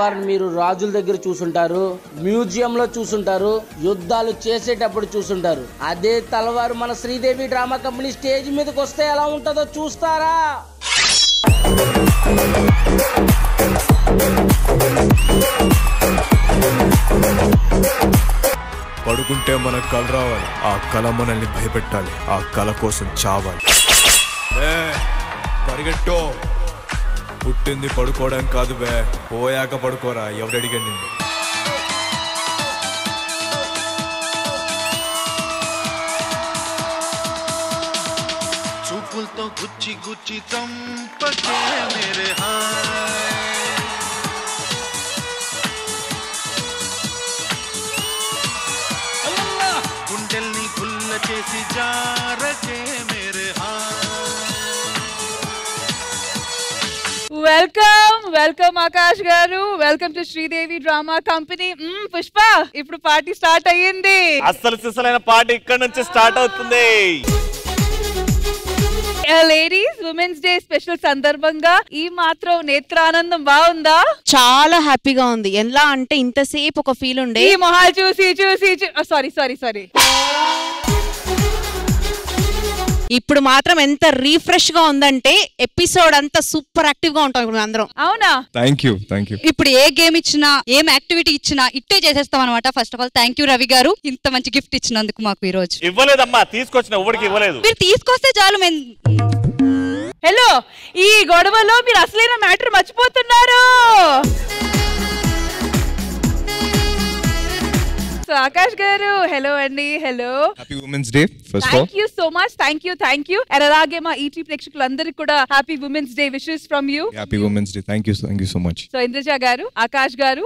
తలవారుని మీరు రాజుల దగ్గర చూసుంటారు, మ్యూజియం లో చూసుంటారు, యుద్ధాలు చేసేటప్పుడు చూసుంటారు. అదే తలవారు మన శ్రీదేవి డ్రామా కంపెనీ స్టేజ్ మీదకి వస్తే ఎలా ఉంటుందో చూస్తారా? పడుకుంటే మనకు కల రావాలి, ఆ కళ మనల్ని భయపెట్టాలి, ఆ కళ కోసం చావాలి. పరిగెట్టో, పుట్టింది పడుకోవడం కాదు బే, పోయాక పడుకోరా. ఎవడడిగాడు నిన్ను? చూపులతో గుచ్చి గుచ్చి చంపకే మేరే హాయ్, గుండెల్ని గుల్ల చేసి జారకే మేరే హాయ్. వెల్కమ్ ఆకాష్ గారు, welcome to Sridevi drama company. Pushpa, ఇప్పుడు పార్టీ స్టార్ట్ అయ్యింది. అసలు సిసలైన పార్టీ ఇక్కడ నుంచి స్టార్ట్ అవుతుంది. లేడీస్ ఉమెన్స్ డే స్పెషల్ సందర్భంగా ఈ మాత్రం నేత్రానందం బాగుందా? చాలా హ్యాపీగా ఉంది. ఎలా అంటే ఇంతసేపు ఒక ఫీల్ ఉండే, ఈ మొహాలు చూసి చూసి సారీ ఇప్పుడు మాత్రం ఎంత రీఫ్రెష్ గా ఉందంటే ఎపిసోడ్ అంతా సూపర్ యాక్టివ్ గా ఉంటాం ఇప్పుడు అందరం. అవునా? Thank you. ఇప్పుడు ఏ గేమ్ ఇచ్చినా, ఏం యాక్టివిటీ ఇచ్చినా ఇట్టే చేసేస్తాం అనమాట. First of all thank you Ravi గారు, ఇంత మంచి గిఫ్ట్ ఇచ్చినందుకు మాకు ఈ రోజు. ఇవ్వలేదమ్మా, తీసుకొచ్చిన ఎవరికి ఇవ్వలేదు. మీరు తీసుకొస్తే చాలు. హలో, ఈ గొడవలో మీరు అసలైన మ్యాటర్ మర్చిపోతున్నారు. సో ఆకాష్ గారు, హలో అండి. Hello, happy women's day first of all. Thank you so much. Thank you. And అలాగే మా ఈటీ ప్రేక్షకులందరికీ కూడా happy women's day wishes from you. Happy women's day. Thank you so much. So Indraja గారు, ఆకాష్ గారు.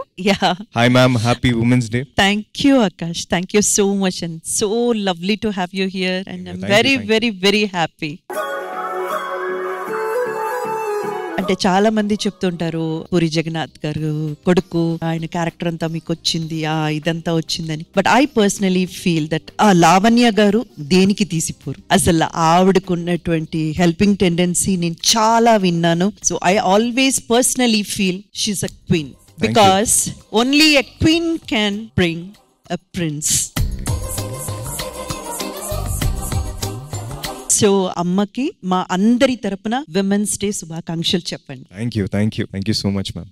Hi ma'am, happy women's day. Thank you, Akash. Thank you so much, and so lovely to have you here. And I'm very happy. అంటే చాలా మంది చెప్తుంటారు, పూరి జగన్నాథ్ గారు కొడుకు, ఆయన character అంతా మీకు వచ్చింది, ఇదంతా వచ్చిందని. But I personally feel that ఆ లావణ్య గారు దేనికి తీసిపోరు. అసలు ఆవిడకు ఉన్నటువంటి హెల్పింగ్ టెండెన్సీ నేను చాలా విన్నాను. So I always personally feel she's a queen, because only a queen can bring a prince. So అమ్మకి మా అందరి తరపున విమెన్స్ డే శుభాకాంక్షలు చెప్పండి. Thank you so much ma'am.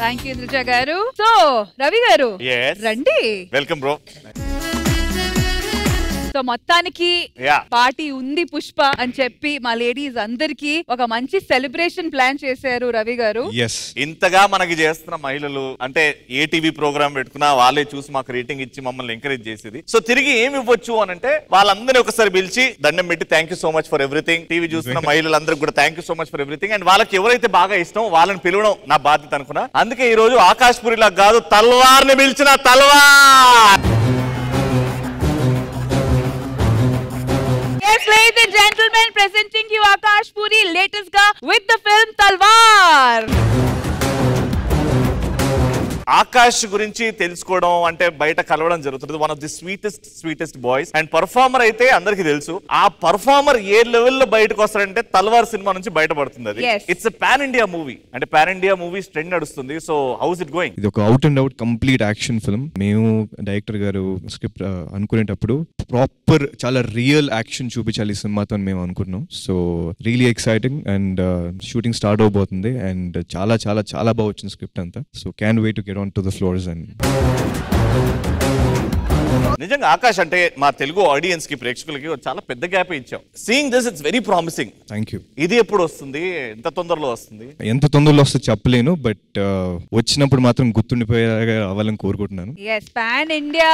Thank you Indraja గారు. సో రవి గారు, రండి. Welcome bro. సో మొత్తానికి పార్టీ ఉంది పుష్ప అని చెప్పి మా లేడీస్ అందరికి ఒక మంచి సెలబ్రేషన్ ప్లాన్ చేశారు రవి గారు. ఇంతగా మనకి చేస్తున్న మహిళలు అంటే ఏ టీవీ ప్రోగ్రామ్ పెట్టుకున్నా వాళ్ళే చూసి మాకు రేటింగ్ ఇచ్చి మమ్మల్ని ఎంకరేజ్ చేసేది. సో తిరిగి ఏమి ఇవ్వచ్చు అని అంటే వాళ్ళందరినీ ఒకసారి పిలిచి దండం పెట్టి thank you so much for everything. TV చూస్తున్న మహిళలందరికీ కూడా thank you so much for everything. And వాళ్ళకి ఎవరైతే బాగా ఇష్టం వాళ్ళని పిలవడం నా బాధ్యత అనుకున్నా. అందుకే ఈ రోజు ఆకాష్ పూరిలా కాదు, తల్వార్ని పిలిచిన తల్వార్. Yes, ladies and gentlemen, presenting you Akash Puri latest ga with the film Talwar. Akash గురించి తెలుసుకోవడం అంటే బయట కలవడం జరుగుతుంది. One of the sweetest boys and performer అయితే అందరికి తెలుసు. ఆ పర్ఫార్మర్ ఏ లెవెల్ లో బయటకు వస్తాడంటే తల్వార్ సినిమా నుంచి బయటపడుతుంది. అది ఇట్స్ పాన్ ఇండియా మూవీ, అంటే పాన్ ఇండియా మూవీస్ ట్రెండ్ నడుస్తుంది. So how's it going? ఇది ఒక out and out complete action film. మేము డైరెక్టర్ గారు స్క్రిప్ట్ అనుకునేటప్పుడు ప్రాపర్ చాలా రియల్ యాక్షన్ చూపించాలి ఈ సినిమాతో మేము అనుకున్నాం. So really exciting. And shooting start అవబోతుంది అండ్ చాలా చాలా చాలా బాగా వచ్చింది స్క్రిప్ట్ అంతా. So can wait to get on to the floors. And నిజంగా ఆకాష్ అంటే మా తెలుగు ఆడియన్స్ కి ప్రేక్షకులకి చాలా పెద్ద గ్యాప్ ఇచ్చాం. Seeing this it's very promising. Thank you. ఇది ఎప్పుడు వస్తుంది? ఎంత తొందరలో వస్తుంది? ఎంత తొందరలో వస్తే చెప్పలేను, బట్ వచ్చినప్పుడు మాత్రం గుర్తుండిపోయేలాగా అవ్వాలని కోరుకుంటున్నాను. Yes, pan India.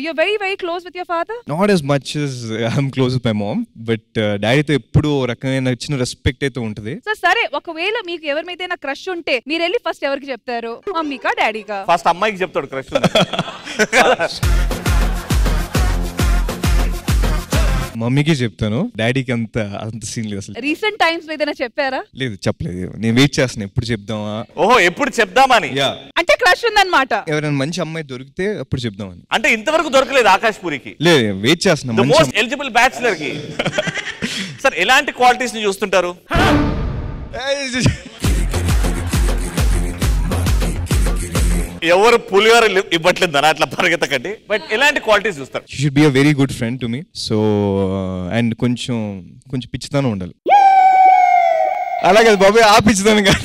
You're very close with your father? Not as much as I'm close with my mom, but daddy తో ఎప్పుడు రకమైన చిన్న రెస్పెక్ట్ అయితే ఉంటుంది. సో సరే, ఒకవేళ మీకు ఎవరి మీద క్రష్ ఉంటే మీరు వెళ్ళి ఫస్ట్ ఎవరికి చెప్తారు? మమ్మీకా డాడీకా? ఫస్ట్ అమ్మాయికి చెప్తాడు క్రష్. మమ్మీకి చెప్తాను, డాడీకి అంత సీన్ లేదు అసలు. రీసెంట్ టైమ్స్ లో ఏదైనా చెప్పారా? లేదు, చెప్పలేదు. నేను వెయిట్ చేస్తాను ఎప్పుడు చెప్దామా. ఓహో, ఎప్పుడు చెప్దామని. అంటే క్రష్ ఉందన్నమాట. ఎవరైనా మంచి అమ్మాయి దొరికితే అప్పుడు చెప్దామని. అంటే ఇంతవరకు దొరకలేదు ఆకాష్ పూరికి? లేదు, వెయిట్ చేస్తున్నా. మోస్ట్ ఎలిజిబుల్ బ్యాచులర్ కి. సార్, ఎలాంటి క్వాలిటీస్ ని చూస్తుంటారు? ఎవరు పులిహోర ఇవ్వట్లేదు అట్లా పరిగెత్తకండి. బట్ ఎలాంటి క్వాలిటీస్ చూస్తారు? She should be a very good friend to me. So and కొంచెం పిచ్చితనం ఉండాలి. అలాగే బాబాయ్ ఆ పిచ్చితనం కాదు,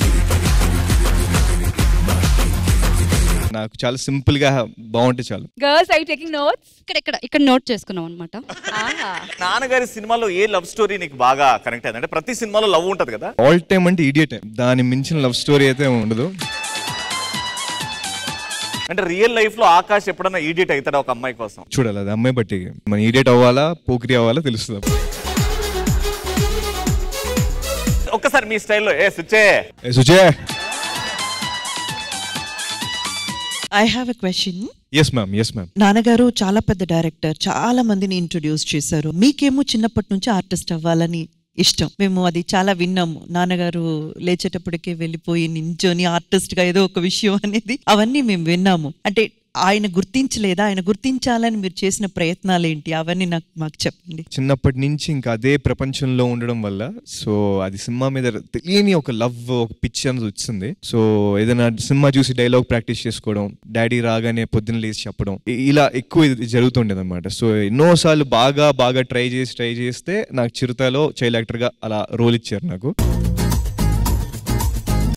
నాకు చాలా సింపుల్ గా బాగుంటే చాలు. Girls I taking notes. ఇక్కడ నోట్ చేసుకున్నాం అనమాట. నాన్నగారి సినిమాలో ఏ లవ్ స్టోరీ నీకు బాగా కనెక్ట్ అయింది? అంటే ప్రతి సినిమాలో లవ్ ఉంటది కదా. ఆల్ టైమ్ అంటే ఇడియట్, దాని మించిన లవ్ స్టోరీ అయితే ఉండదు. అంటే రియల్ లైఫ్ లో ఆకాష్ ఎప్పుడన్నా ఈడియట్ అవుతాడా ఒక అమ్మాయి కోసం? చూడాలి, అది అమ్మాయి బట్టి. మన ఈడియట్ అవ్వాలా పోకిరి అవ్వాలా తెలుస్తుంది. ఒక్కసారి మీ స్టైల్లో సుచే. I have a question. Yes ma'am. నాన్నగారు చాలా పెద్ద డైరెక్టర్, చాలా మందిని ఇంట్రొడ్యూస్ చేశారు. మీకేమో చిన్నప్పటి నుంచి ఆర్టిస్ట్ అవ్వాలని ఇష్టం. మేము అది చాలా విన్నాము. నాన్నగారు లేచేటప్పటికే వెళ్ళిపోయి నించొని ఆర్టిస్ట్ గా ఏదో ఒక విషయం అనేది, అవన్నీ మేము విన్నాము. అంటే ఆయన గుర్తించలేదా? ఆయన గుర్తించాలని మీరు చేసిన ప్రయత్నాలు ఏంటి? అవన్నీ మాకు చెప్పండి. చిన్నప్పటి నుంచి ఇంకా అదే ప్రపంచంలో ఉండడం వల్ల సో అది సినిమా మీద తెలియని ఒక లవ్, ఒక పిచ్చి అనేది వచ్చింది. సో ఏదైనా సినిమా చూసి డైలాగ్ ప్రాక్టీస్ చేసుకోవడం, డాడీ రాగానే పొద్దున్న లేచి చెప్పడం, ఇలా ఎక్కువ జరుగుతుండేది అనమాట. సో ఎన్నోసార్లు బాగా ట్రై చేస్తే నాకు చిరుతలో చైల్డ్ యాక్టర్ గా అలా రోల్ ఇచ్చారు.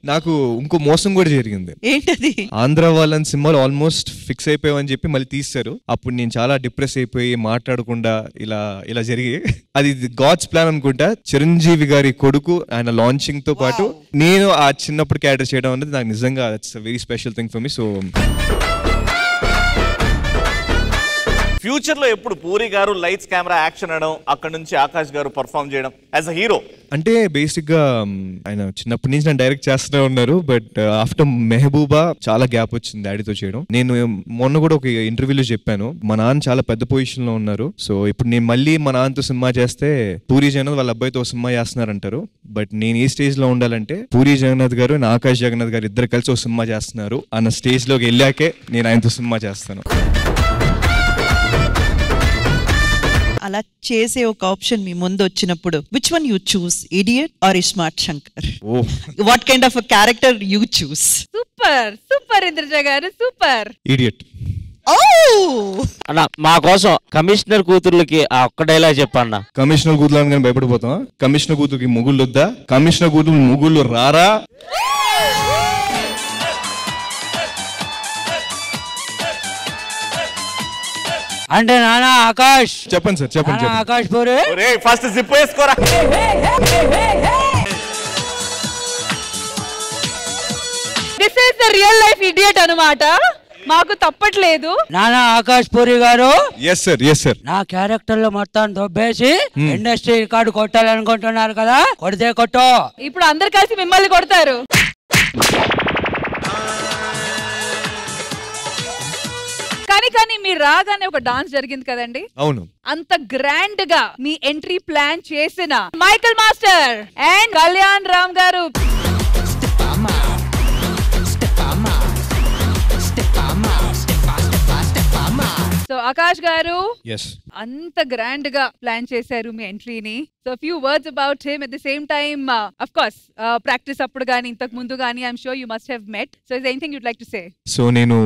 నాకు ఇంకో మోసం కూడా జరిగింది. ఏంటది? ఆంధ్ర వాళ్ళని సినిమాలో ఆల్మోస్ట్ ఫిక్స్ అయిపోయామని చెప్పి మళ్ళీ తీశారు. అప్పుడు నేను చాలా డిప్రెస్ అయిపోయి మాట్లాడకుండా ఇలా జరిగి, అది గాడ్స్ ప్లాన్ అనుకుంటా. చిరంజీవి గారి కొడుకు ఆయన లాంచింగ్ తో పాటు నేను ఆ చిన్నప్పుడు క్యారెక్టర్ చేయడం అనేది నాకు నిజంగా it's very special thing for me. So future లో ఎప్పుడు పూరి గారు లైట్స్ కెమెరా యాక్షన్ అనడం, అక్కడ నుంచి ఆకాష్ గారు పర్ఫార్మ్ చేయడం యాజ్ అ హీరో? అంటే బేసిక్ గా ఆయన చిన్నప్పటి నుంచి నన్ను డైరెక్ట్ చేస్తూనే ఉన్నారు. బట్ ఆఫ్టర్ మెహబూబా చాలా గ్యాప్ వచ్చింది డాడీతో చేయడం. నేను మొన్న కూడా ఒక ఇంటర్వ్యూలో చెప్పాను, మా నాన్న చాలా పెద్ద పొజిషన్ లో ఉన్నారు. సో ఇప్పుడు నేను మళ్ళీ మా నాన్నతో సినిమా చేస్తే పూరి జగన్నాథ్ వాళ్ళ అబ్బాయితో సినిమా చేస్తున్నారంటారు. బట్ నేను ఏ స్టేజ్ లో ఉండాలంటే పూరి జగన్నాథ్ గారు, ఆకాష్ జగన్నాథ్ గారు ఇద్దరు కలిసి ఒక సినిమా చేస్తున్నారు అన్న స్టేజ్ లోకి వెళ్ళాకే నేను ఆయనతో సినిమా చేస్తాను. అలా చేసే ఒక ఆప్షన్ మీ ముందు వచ్చినప్పుడు which one you choose, idiot or smart Shankar? What kind of character you choose? Super Indraja గారు, సూపర్. ఇడియట్. అన్న మా కోసం కమిషనర్ కూతుర్లకి ఆ ఒక్క డైలాగ్ చెప్పన్నా. కమిషనర్ కూతురు అని భయపడిపోతాం. కమిషనర్ కూతురికి మొగుళ్ళు వద్దా? కమిషనర్ కూతురు మొగుళ్ళు రారా? అంటే నానా ఆకాష్. చెప్పండి సార్, చెప్పండి. ఆకాష్ పూరి ఫస్ట్ జిప్ వేసుకోరా. This is the real life idiot అన్నమాట. మాకు తప్పట్లేదు. నానా ఆకాష్ పూరి గారు. Yes sir. నా క్యారెక్టర్ లో మొత్తం దొబ్బేసి ఇండస్ట్రీ రికార్డు కొట్టాలనుకుంటున్నారు కదా, కొడితే కొట్టు. ఇప్పుడు అందరు కలిసి మిమ్మల్ని కొడతారు. కానీ మీరు రాగానే ఒక డాన్స్ జరిగింది కదండి? అవును. అంత గ్రాండ్ గా మీ ఎంట్రీ ప్లాన్ చేసిన Michael master and Kalyan Ram గారు. సో ఆకాష్ గారు అంత గ్రాండ్ గా ప్లాన్ చేశారు మీ ఎంట్రీని. So few words about him. At the same time of course practice అప్పుడు గానీ ఇంతకు ముందు గానీ I'm sure you must have met. So is anything you'd like to say? So నేను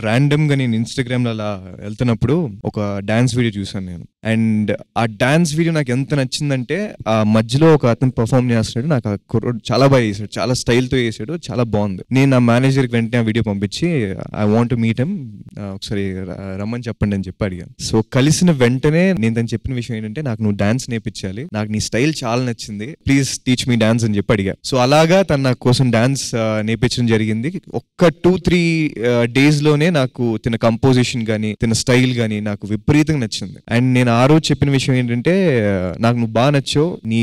ర్యాండమ్ గా నేను ఇన్స్టాగ్రామ్ లో అలా వెళ్తున్నప్పుడు ఒక డాన్స్ వీడియో చూసాను నేను. అండ్ ఆ డాన్స్ వీడియో నాకు ఎంత నచ్చిందంటే, ఆ మధ్యలో ఒక అతను పర్ఫార్మ్ చేస్తున్నాడు, నాకు ఆ కుర్రోడు చాలా బాగా చేశాడు, చాలా స్టైల్ తో చేశాడు, చాలా బాగుంది. నేను నా మేనేజర్ కి వెంటనే ఆ వీడియో పంపించి I want to meet him, ఒకసారి రమ్మని చెప్పండి అని చెప్పి అడిగాను. సో కలిసిన వెంటనే నేను తను చెప్పిన విషయం ఏంటంటే, నాకు నువ్వు డాన్స్ నేర్పించాలి, నాకు నీ స్టైల్ చాలా నచ్చింది, ప్లీజ్ టీచ్ మీ డాన్స్ అని చెప్పి అడిగా. సో అలాగా తను నా కోసం డాన్స్ నేర్పించడం జరిగింది. ఒక్క 2-3 డేస్ లోనే నాకు తిన కంపోజిషన్ గానీ తిన స్టైల్ గానీ నాకు విపరీతంగా నచ్చింది. అండ్ నేను ఆ రోజు చెప్పిన విషయం ఏంటంటే, నాకు నువ్వు బాగా నచ్చావు, నీ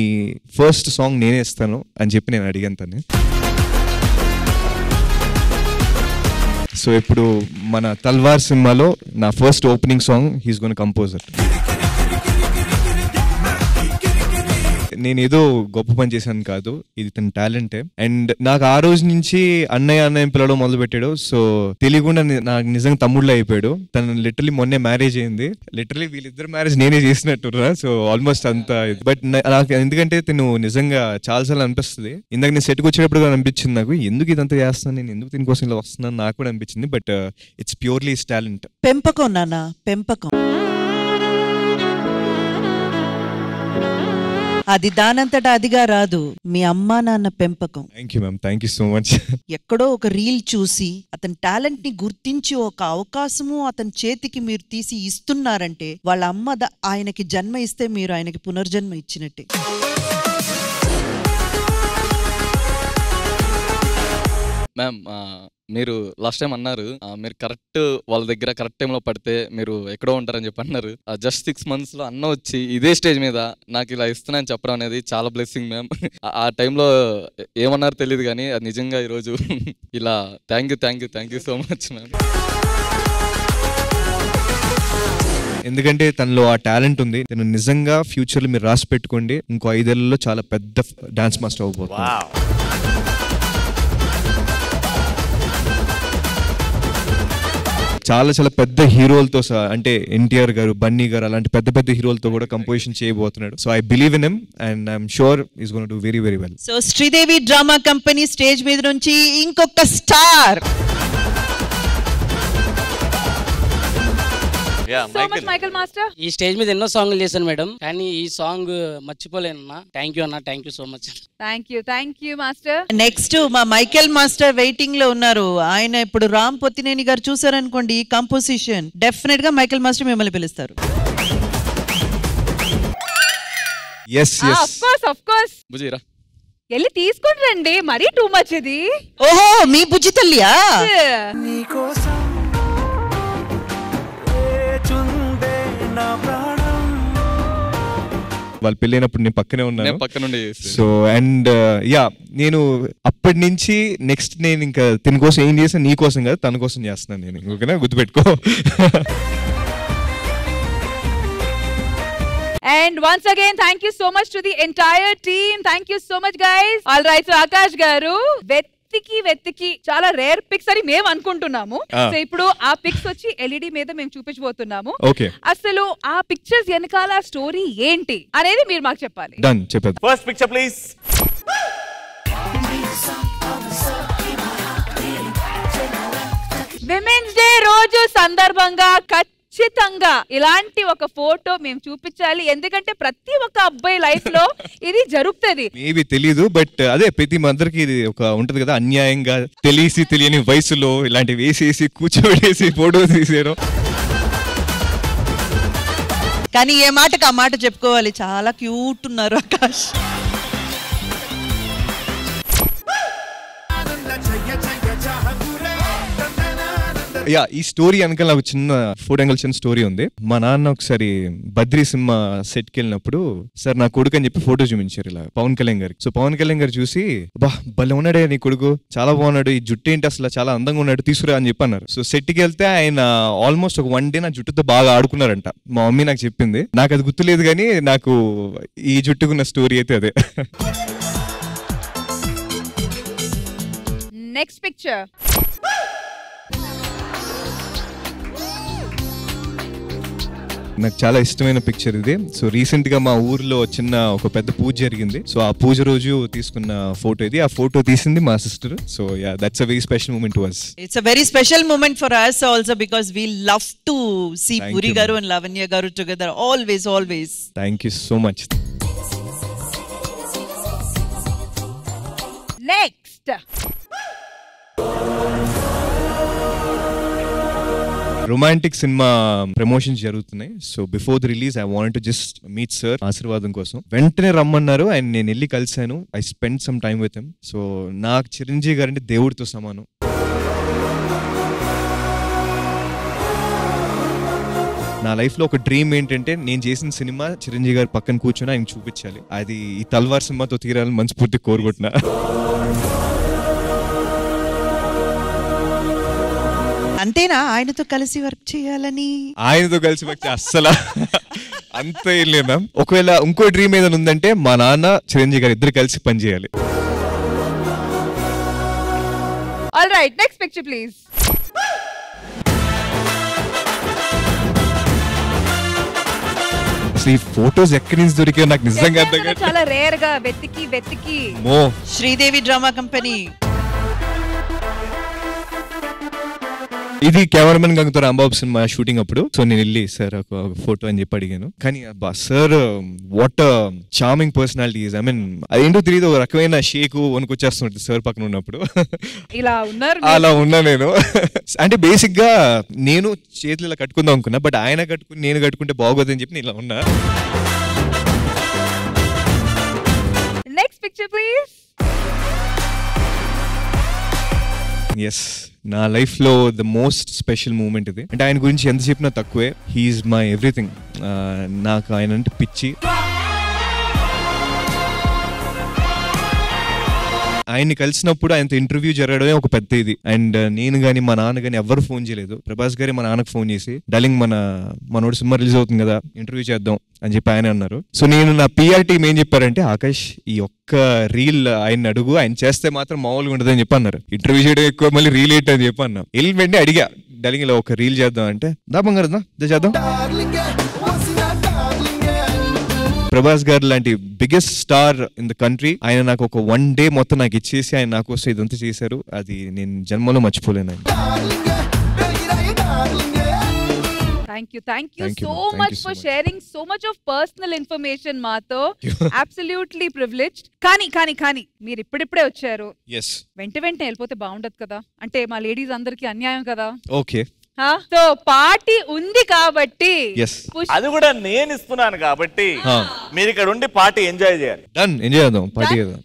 ఫస్ట్ సాంగ్ నేనే ఇస్తాను అని చెప్పి నేను అడిగాను తను. సో ఇప్పుడు మన తల్వార్ సినిమాలో నా first opening song he's gonna compose it. నేను ఏదో గొప్ప పని చేశాను కాదు, ఇది తన టాలెంటే. అండ్ నాకు ఆ రోజు నుంచి అన్నయ్య పిల్లడం మొదలు పెట్టాడు. సో తెలియకుండా నాకు నిజంగా తమ్ముళ్ళు అయిపోయాడు. తను లిటరలీ మొన్నే మ్యారేజ్ అయింది. లిటరలీ వీళ్ళిద్దరు మ్యారేజ్ నేనే చేసినట్టురా. సో ఆల్మోస్ట్ అంతా. బట్ నాకు ఎందుకంటే తను నిజంగా చాలాసార్లు అనిపిస్తుంది. ఇందాక నేను సెట్కి వచ్చేటప్పుడు కూడా అనిపించింది నాకు, ఎందుకు ఇదంతా చేస్తాను నేను, ఎందుకు దీనికోసం ఇలా వస్తున్నాను నాకు కూడా అనిపించింది. But it's purely his talent. పెంపకం నాన్న, పెంపకం. అది దానంతటా అదిగా రాదు, మీ అమ్మా నాన్న పెంపకం. Thank you ma'am, thank you so much. ఎక్కడో ఒక రీల్ చూసి అతని టాలెంట్ ని గుర్తించి ఒక అవకాశము అతని చేతికి మీరు తీసి ఇస్తున్నారంటే వాళ్ళ అమ్మ ఆయనకి జన్మ ఇస్తే మీరు ఆయనకి పునర్జన్మ ఇచ్చినట్టే. మ్యామ్, మీరు లాస్ట్ టైం అన్నారు మీరు కరెక్ట్ వాళ్ళ దగ్గర కరెక్ట్ టైంలో పడితే మీరు ఎక్కడో ఉంటారని చెప్పి అన్నారు. జస్ట్ 6 months లో అన్న వచ్చి ఇదే స్టేజ్ మీద నాకు ఇలా ఇస్తున్నాను చెప్పడం అనేది చాలా బ్లెస్సింగ్ మ్యామ్. ఆ టైంలో ఏమన్నారో తెలియదు కానీ అది నిజంగా ఈరోజు ఇలా thank you so much ma'am. ఎందుకంటే తనలో ఆ టాలెంట్ ఉంది. తను నిజంగా ఫ్యూచర్ లో మీరు రాసి పెట్టుకోండి, ఇంకో 5 ఏళ్లలో చాలా పెద్ద డాన్స్ మాస్టర్ అవ్వబోతుంది. చాలా చాలా పెద్ద హీరోలతో అంటే ఎన్టీఆర్ గారు, బన్నీ గారు అలాంటి పెద్ద పెద్ద హీరోలతో కూడా కంపోజిషన్ చేయబోతున్నాడు. So I believe in him and I'm sure is gonna do very very well. So Sridevi drama company stage మీద నుంచి ఇంకొక స్టార్. ఈ స్టేజ్ మీద ఎన్నో సాంగ్లు చేశాను మేడం, కానీ ఈ సాంగ్ మర్చిపోలేను అన్న. థ్యాంక్ యూ అన్న, thank you so much. Thank you master. Next మా మైకేల్ మాస్టర్ వెయిటింగ్ లో ఉన్నారు. ఆయన ఇప్పుడు రామ్ పొత్తినేని గారు చూసారనుకోండి కంపోజిషన్, డెఫినెట్ గా మైకేల్ మాస్టర్ మిమ్మల్ని పిలుస్తారు. ఆఫ్ కోర్స్ బుజిరా వెళ్ళి తీసుకొని రండి, మరీ టూ మచ్ ఇది. ఓహో, మీ బుజ్జి తల్లియా? వాళ్ళు పెళ్ళైనప్పుడు నేను పక్కనే ఉన్నాను. పక్కనుండి. సో అండ్ యా, నేను అప్పటి నుంచి నెక్స్ట్ నేను ఇంకా తన కోసం ఏం చేసాను, నీ కోసం కాదు తన కోసం చేస్తున్నాను నేను. ఓకేనా, గుర్తుపెట్టుకో. And once again, thank you so much to the entire team. Thank you so much, guys. All right, so Akash garu, వెతికి చాలా రేర్ పిక్స్ అని మేము అనుకుంటున్నాము. సో ఇప్పుడు ఆ పిక్స్ వచ్చి ఎల్ఈడి మీద మేము చూపించబోతున్నాము. అసలు ఆ పిక్చర్స్ వెనకాల స్టోరీ ఏంటి అనేది మీరు మాకు చెప్పాలి. డన్, చెప్పేది. First picture please. Women's day రోజు సందర్భంగా ఖచ్చితంగా ఇలాంటి ఒక ఫోటో మేము చూపించాలి. ఎందుకంటే ప్రతి ఒక్క అబ్బాయి లైఫ్ లో ఇది జరుగుతుంది. మేబీ తెలీదు, బట్ అదే ప్రతి అందరికి ఇది ఒక ఉంటది కదా, అన్యాయంగా తెలియని వయసులో ఇలాంటివి వేసేసి కూర్చోబెట్టేసి ఫోటో తీసారు. కానీ ఏ మాటకు ఆ మాట చెప్పుకోవాలి, చాలా క్యూట్ ఉన్నారు ఆకాష్. యా, ఈ స్టోరీ వెనకాల నాకు చిన్న ఫోర్ యాంగిల్ చిన్న స్టోరీ ఉంది. మా నాన్న ఒకసారి బద్రీ సినిమా సెట్ కి వెళ్ళినప్పుడు సార్ నా కొడుకు అని చెప్పి ఫోటో చూపించారు ఇలా పవన్ కళ్యాణ్ గారికి. సో పవన్ కళ్యాణ్ గారు చూసి, బా భలే ఉన్నాడే నీ కొడుకు, చాలా బాగున్నాడు, ఈ జుట్టు ఏంటి అసలు చాలా అందంగా ఉన్నాడు, తీసుకురా అని చెప్పి అన్నారు. సో సెట్ కి వెళ్తే ఆయన ఆల్మోస్ట్ ఒక 1 day నా జుట్టుతో బాగా ఆడుకున్నారంట. మా మమ్మీ నాకు చెప్పింది, నాకు అది గుర్తులేదు కానీ నాకు ఈ జుట్టుకున్న స్టోరీ అయితే అదే. Next picture. నాకు చాలా ఇష్టమైన పిక్చర్ ఇది. సో రీసెంట్ గా మా ఊర్లో ఒక పెద్ద పూజ జరిగింది. సో ఆ పూజ రోజు తీసుకున్న ఫోటో ఇది. ఆ ఫోటో తీసింది మా sister. So yeah, that's a very special moment to us. It's a very special moment for us also because we love to see Puri garu and Lavanya garu together always. Thank you so much. Next. Romantic cinema promotions జరుగుతున్నాయి. So before the release I want to just meet sir ఆశీర్వాదం కోసం. వెంటనే రమ్మన్నారు and నేను వెళ్ళి కలిశాను. I spend some time with him. So నాకు చిరంజీవి గారు అంటే దేవుడితో సమానం. నా లైఫ్ లో ఒక డ్రీమ్ ఏంటంటే నేను చేసిన సినిమా చిరంజీవి గారు పక్కన కూర్చొని ఆయన చూపించాలి. అది ఈ తల్వార్ సినిమాతో తీరాలని మనస్ఫూర్తి కోరుకుంటున్నా. అంతేనా, ఆయనతో కలిసి వర్క్ చేయాలని? ఆయనతో కలిసి వర్క్ అస్సలు అంత ఏం లేదు మ్యామ్. ఒకవేళ ఇంకో డ్రీమ్ ఏదైనా ఉందంటే మా నాన్న చిరంజీవి గారు ఇద్దరు కలిసి పనిచేయాలి. All right, next picture please. అసలు ఈ ఫోటోస్ ఎక్కడి నుంచి దొరికాయో నాకు నిజంగా అర్థం కాదు. చాలా రేర్ గా వెతికి శ్రీదేవి డ్రామా కంపెనీ. ఇది కెమెరామెన్ గంగతో రాంబాబు సినిమా షూటింగ్ అప్పుడు. సో నేను వెళ్ళి సార్ ఒక ఫోటో అని చెప్పి అడిగాను. కానీ sir what charming personality is. I mean అదేంటో తెలియదు, ఒక రకమైన షేక్ వణుకొచ్చేస్తుంటుంది సార్ పక్కన ఉన్నప్పుడు. ఇలా ఉన్నారు, అలా ఉన్నా నేను. అంటే బేసిక్ గా నేను చేతులు ఇలా కట్టుకుందాం అనుకున్నా, బట్ ఆయన కట్టుకుని నేను కట్టుకుంటే బాగోదని చెప్పి నేను ఇలా ఉన్నా. Next picture please. ఎస్, నా లైఫ్ లో ద మోస్ట్ స్పెషల్ మూమెంట్ ఇది. అంటే ఆయన గురించి ఎంత చెప్పినా తక్కువే. He's my everything. నాకు ఆయన అంటే పిచ్చి. ఆయన్ని కలిసినప్పుడు ఆయనతో ఇంటర్వ్యూ జరగడమే ఒక పెద్ద ఇది. అండ్ నేను గానీ మా నాన్న గానీ ఎవరు ఫోన్ చేయలేదు. ప్రభాస్ గారే మా నాన్నకు ఫోన్ చేసి, డార్లింగ్ మనోడు సినిమా రిలీజ్ అవుతుంది కదా, ఇంటర్వ్యూ చేద్దాం అని చెప్పి ఆయన అన్నారు. సో నేను నా పిఆర్ టీమ్ ఏం చెప్పారంటే, ఆకాష్ ఈ ఒక్క రీల్ ఆయన అడుగు, ఆయన చేస్తే మాత్రం మామూలుగా ఉండదని చెప్పి అన్నారు. ఇంటర్వ్యూ చేయడం ఎక్కువ, మళ్ళీ రీల్ ఏంటి అని చెప్పి అన్నా. వెళ్ళి వెంటనే అడిగా, డార్లింగ్ ఇలా ఒక రీల్ చేద్దాం అంటే, దా బంగారు దా చేద్దాం. ప్రభాస్ గారు లాంటి biggest star in the country, ఆయన నాకు ఒక 1 day మొత్తం నాకు ఇచ్చేసి ఆయన నా కోసం ఇదంతా చేశారు. అది నేను జన్మలో మర్చిపోలేను. Thank you so much for sharing so much of personal information మాతో. Absolutely privileged. కానీ మీరు ఇప్పుడిప్పుడే వచ్చారు, వెంటనే వెళ్ళిపోతే బాగుండదు కదా. అంటే మా లేడీస్ అందరికి అన్యాయం కదా. ఓకే, సో పార్టీ ఉంది కాబట్టి, అది కూడా నేను ఇస్తున్నాను కాబట్టి మీరు ఇక్కడ ఉండి పార్టీ ఎంజాయ్ చేయాలి. డన్, ఎంజాయ్ చేద్దాం, పార్టీ చేద్దాం.